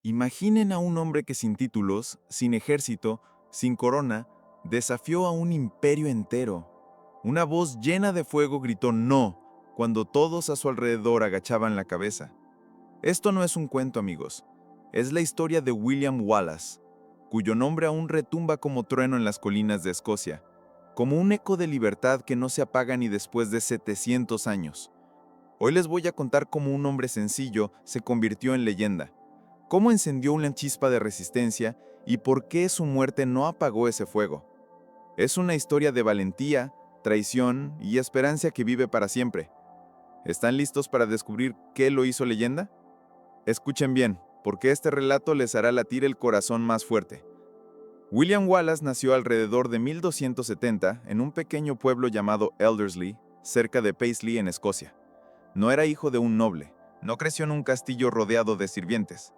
Imaginen a un hombre que sin títulos, sin ejército, sin corona, desafió a un imperio entero. Una voz llena de fuego gritó "no" cuando todos a su alrededor agachaban la cabeza. Esto no es un cuento, amigos. Es la historia de William Wallace, cuyo nombre aún retumba como trueno en las colinas de Escocia, como un eco de libertad que no se apaga ni después de 700 años. Hoy les voy a contar cómo un hombre sencillo se convirtió en leyenda, cómo encendió una chispa de resistencia y por qué su muerte no apagó ese fuego. Es una historia de valentía, traición y esperanza que vive para siempre. ¿Están listos para descubrir qué lo hizo leyenda? Escuchen bien, porque este relato les hará latir el corazón más fuerte. William Wallace nació alrededor de 1270 en un pequeño pueblo llamado Elderslie, cerca de Paisley, en Escocia. No era hijo de un noble, no creció en un castillo rodeado de sirvientes.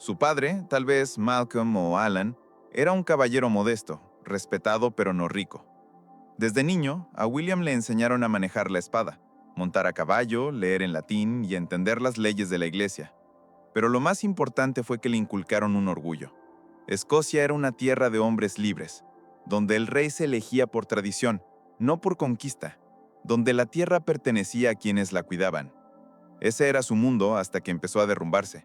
Su padre, tal vez Malcolm o Alan, era un caballero modesto, respetado pero no rico. Desde niño, a William le enseñaron a manejar la espada, montar a caballo, leer en latín y entender las leyes de la iglesia. Pero lo más importante fue que le inculcaron un orgullo. Escocia era una tierra de hombres libres, donde el rey se elegía por tradición, no por conquista, donde la tierra pertenecía a quienes la cuidaban. Ese era su mundo hasta que empezó a derrumbarse.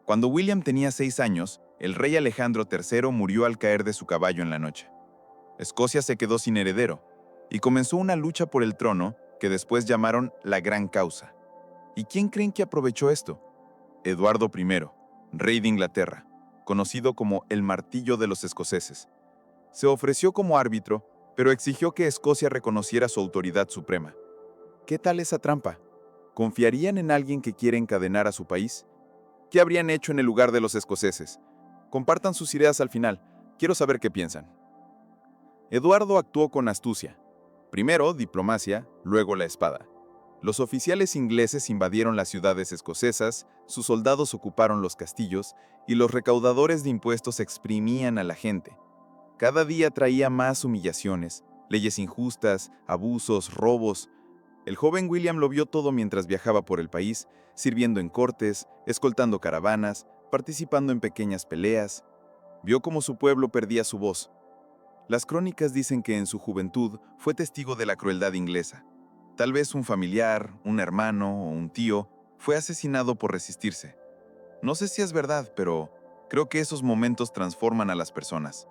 Cuando William tenía 6 años, el rey Alejandro III murió al caer de su caballo en la noche. Escocia se quedó sin heredero, y comenzó una lucha por el trono que después llamaron la Gran Causa. ¿Y quién creen que aprovechó esto? Eduardo I, rey de Inglaterra, conocido como el Martillo de los Escoceses. Se ofreció como árbitro, pero exigió que Escocia reconociera su autoridad suprema. ¿Qué tal esa trampa? ¿Confiarían en alguien que quiere encadenar a su país? ¿Qué habrían hecho en el lugar de los escoceses? Compartan sus ideas al final. Quiero saber qué piensan. Eduardo actuó con astucia. Primero diplomacia, luego la espada. Los oficiales ingleses invadieron las ciudades escocesas, sus soldados ocuparon los castillos y los recaudadores de impuestos exprimían a la gente. Cada día traía más humillaciones, leyes injustas, abusos, robos. El joven William lo vio todo mientras viajaba por el país, sirviendo en cortes, escoltando caravanas, participando en pequeñas peleas. Vio cómo su pueblo perdía su voz. Las crónicas dicen que en su juventud fue testigo de la crueldad inglesa. Tal vez un familiar, un hermano o un tío fue asesinado por resistirse. No sé si es verdad, pero creo que esos momentos transforman a las personas.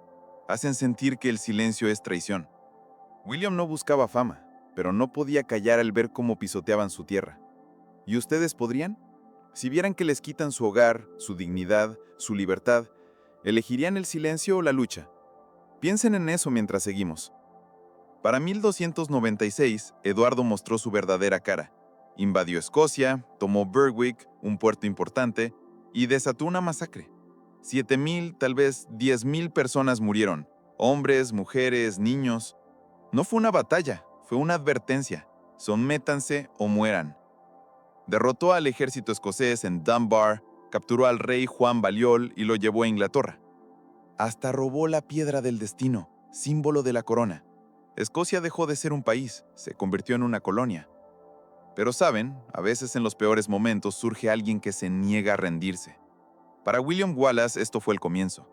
Hacen sentir que el silencio es traición. William no buscaba fama, pero no podía callar al ver cómo pisoteaban su tierra. ¿Y ustedes podrían? Si vieran que les quitan su hogar, su dignidad, su libertad, ¿elegirían el silencio o la lucha? Piensen en eso mientras seguimos. Para 1296, Eduardo mostró su verdadera cara. Invadió Escocia, tomó Berwick, un puerto importante, y desató una masacre. 7,000, tal vez 10,000 personas murieron, hombres, mujeres, niños. No fue una batalla, fue una advertencia. Sométanse o mueran. Derrotó al ejército escocés en Dunbar, capturó al rey Juan Balliol y lo llevó a Inglaterra. Hasta robó la piedra del destino, símbolo de la corona. Escocia dejó de ser un país, se convirtió en una colonia. Pero saben, a veces en los peores momentos surge alguien que se niega a rendirse. Para William Wallace esto fue el comienzo.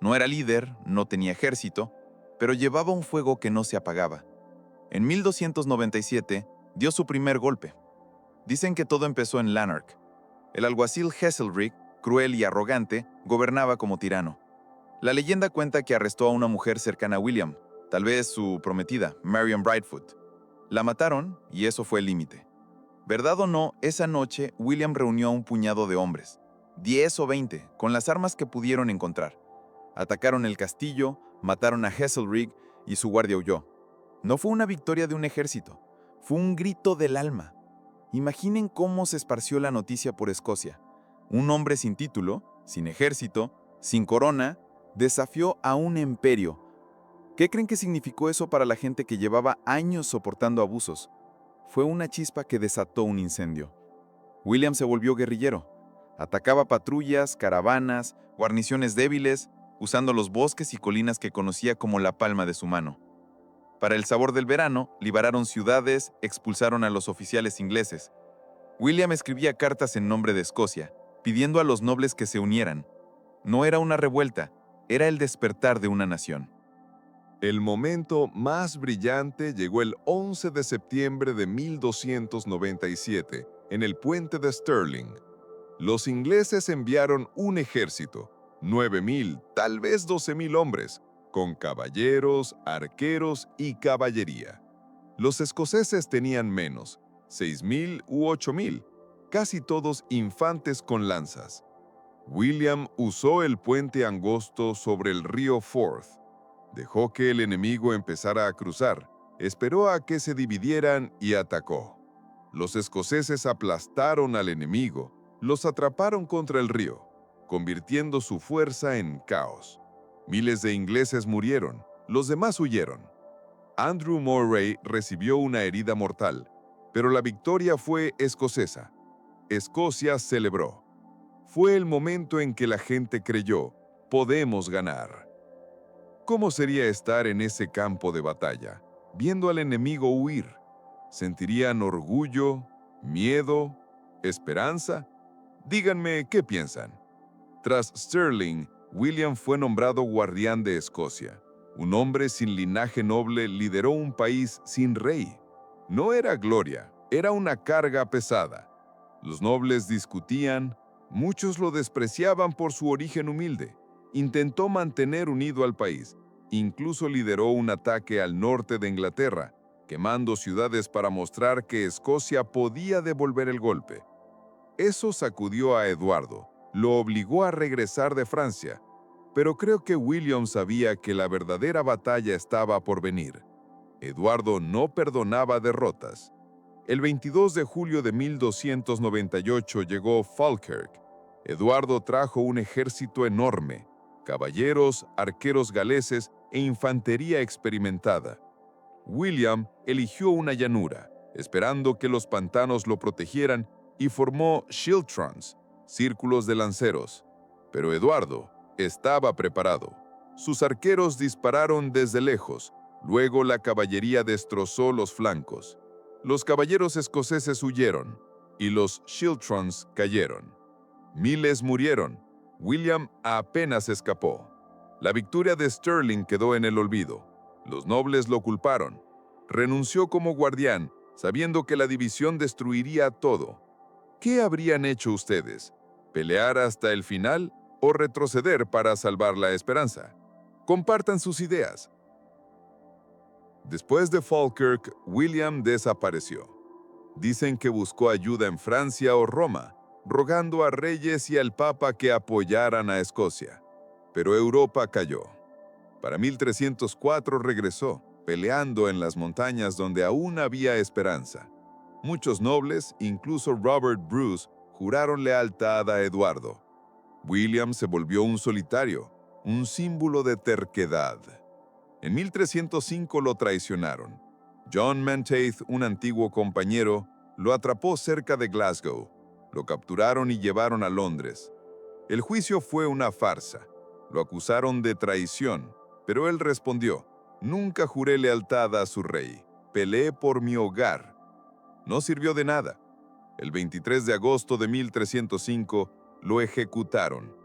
No era líder, no tenía ejército, pero llevaba un fuego que no se apagaba. En 1297 dio su primer golpe. Dicen que todo empezó en Lanark. El alguacil Heselrigg, cruel y arrogante, gobernaba como tirano. La leyenda cuenta que arrestó a una mujer cercana a William, tal vez su prometida, Marion Brightfoot. La mataron y eso fue el límite. Verdad o no, esa noche William reunió a un puñado de hombres, 10 o 20, con las armas que pudieron encontrar. Atacaron el castillo, mataron a Heselrigg y su guardia huyó. No fue una victoria de un ejército, fue un grito del alma. Imaginen cómo se esparció la noticia por Escocia. Un hombre sin título, sin ejército, sin corona, desafió a un imperio. ¿Qué creen que significó eso para la gente que llevaba años soportando abusos? Fue una chispa que desató un incendio. William se volvió guerrillero. Atacaba patrullas, caravanas, guarniciones débiles, usando los bosques y colinas que conocía como la palma de su mano. Para el sabor del verano, liberaron ciudades, expulsaron a los oficiales ingleses. William escribía cartas en nombre de Escocia, pidiendo a los nobles que se unieran. No era una revuelta, era el despertar de una nación. El momento más brillante llegó el 11 de septiembre de 1297, en el puente de Stirling. Los ingleses enviaron un ejército, 9.000, tal vez 12.000 hombres, con caballeros, arqueros y caballería. Los escoceses tenían menos, 6.000 u 8.000, casi todos infantes con lanzas. William usó el puente angosto sobre el río Forth. Dejó que el enemigo empezara a cruzar, esperó a que se dividieran y atacó. Los escoceses aplastaron al enemigo, los atraparon contra el río, convirtiendo su fuerza en caos. Miles de ingleses murieron, los demás huyeron. Andrew Murray recibió una herida mortal, pero la victoria fue escocesa. Escocia celebró. Fue el momento en que la gente creyó, podemos ganar. ¿Cómo sería estar en ese campo de batalla, viendo al enemigo huir? ¿Sentirían orgullo, miedo, esperanza? Díganme, ¿qué piensan? Tras Stirling, William fue nombrado guardián de Escocia. Un hombre sin linaje noble lideró un país sin rey. No era gloria, era una carga pesada. Los nobles discutían, muchos lo despreciaban por su origen humilde. Intentó mantener unido al país. Incluso lideró un ataque al norte de Inglaterra, quemando ciudades para mostrar que Escocia podía devolver el golpe. Eso sacudió a Eduardo, lo obligó a regresar de Francia, pero creo que William sabía que la verdadera batalla estaba por venir. Eduardo no perdonaba derrotas. El 22 de julio de 1298 llegó Falkirk. Eduardo trajo un ejército enorme, caballeros, arqueros galeses e infantería experimentada. William eligió una llanura, esperando que los pantanos lo protegieran, y formó schiltrons, círculos de lanceros. Pero Eduardo estaba preparado. Sus arqueros dispararon desde lejos, luego la caballería destrozó los flancos. Los caballeros escoceses huyeron, y los schiltrons cayeron. Miles murieron. William apenas escapó. La victoria de Stirling quedó en el olvido. Los nobles lo culparon. Renunció como guardián, sabiendo que la división destruiría todo. ¿Qué habrían hecho ustedes? ¿Pelear hasta el final o retroceder para salvar la esperanza? Compartan sus ideas. Después de Falkirk, William desapareció. Dicen que buscó ayuda en Francia o Roma, rogando a reyes y al papa que apoyaran a Escocia. Pero Europa cayó. Para 1304 regresó, peleando en las montañas donde aún había esperanza. Muchos nobles, incluso Robert Bruce, juraron lealtad a Eduardo. William se volvió un solitario, un símbolo de terquedad. En 1305 lo traicionaron. John Menteith, un antiguo compañero, lo atrapó cerca de Glasgow. Lo capturaron y llevaron a Londres. El juicio fue una farsa. Lo acusaron de traición, pero él respondió: «Nunca juré lealtad a su rey. Peleé por mi hogar». No sirvió de nada. El 23 de agosto de 1305 lo ejecutaron.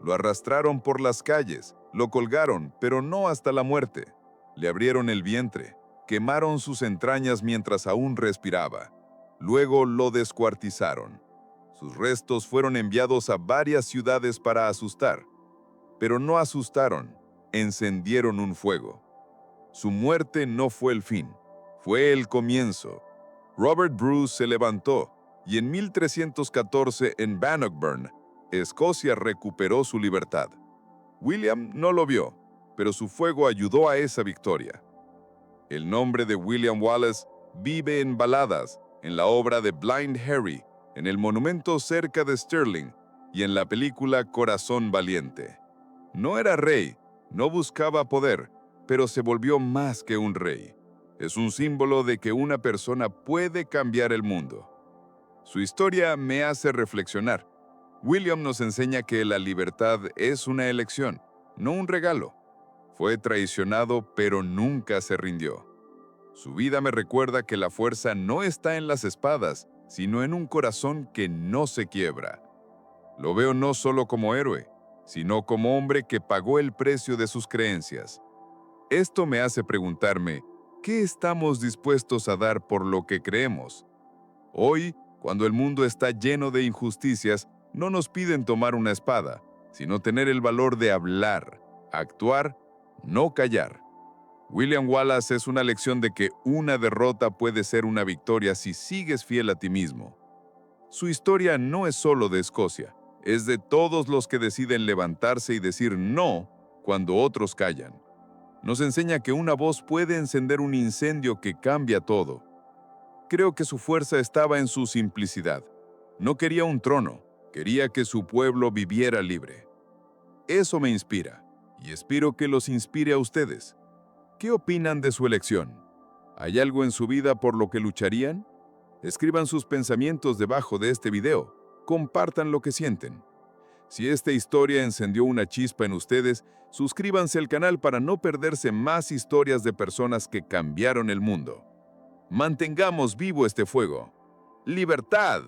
Lo arrastraron por las calles, lo colgaron, pero no hasta la muerte. Le abrieron el vientre, quemaron sus entrañas mientras aún respiraba. Luego lo descuartizaron. Sus restos fueron enviados a varias ciudades para asustar. Pero no asustaron, encendieron un fuego. Su muerte no fue el fin, fue el comienzo. Robert Bruce se levantó y en 1314 en Bannockburn, Escocia recuperó su libertad. William no lo vio, pero su fuego ayudó a esa victoria. El nombre de William Wallace vive en baladas, en la obra de Blind Harry, en el monumento cerca de Stirling y en la película Corazón Valiente. No era rey, no buscaba poder, pero se volvió más que un rey. Es un símbolo de que una persona puede cambiar el mundo. Su historia me hace reflexionar. William nos enseña que la libertad es una elección, no un regalo. Fue traicionado, pero nunca se rindió. Su vida me recuerda que la fuerza no está en las espadas, sino en un corazón que no se quiebra. Lo veo no solo como héroe, sino como hombre que pagó el precio de sus creencias. Esto me hace preguntarme, ¿qué estamos dispuestos a dar por lo que creemos? Hoy, cuando el mundo está lleno de injusticias, no nos piden tomar una espada, sino tener el valor de hablar, actuar, no callar. William Wallace es una lección de que una derrota puede ser una victoria si sigues fiel a ti mismo. Su historia no es solo de Escocia, es de todos los que deciden levantarse y decir no cuando otros callan. Nos enseña que una voz puede encender un incendio que cambia todo. Creo que su fuerza estaba en su simplicidad. No quería un trono, quería que su pueblo viviera libre. Eso me inspira, y espero que los inspire a ustedes. ¿Qué opinan de su elección? ¿Hay algo en su vida por lo que lucharían? Escriban sus pensamientos debajo de este video. Compartan lo que sienten. Si esta historia encendió una chispa en ustedes, suscríbanse al canal para no perderse más historias de personas que cambiaron el mundo. Mantengamos vivo este fuego. ¡Libertad!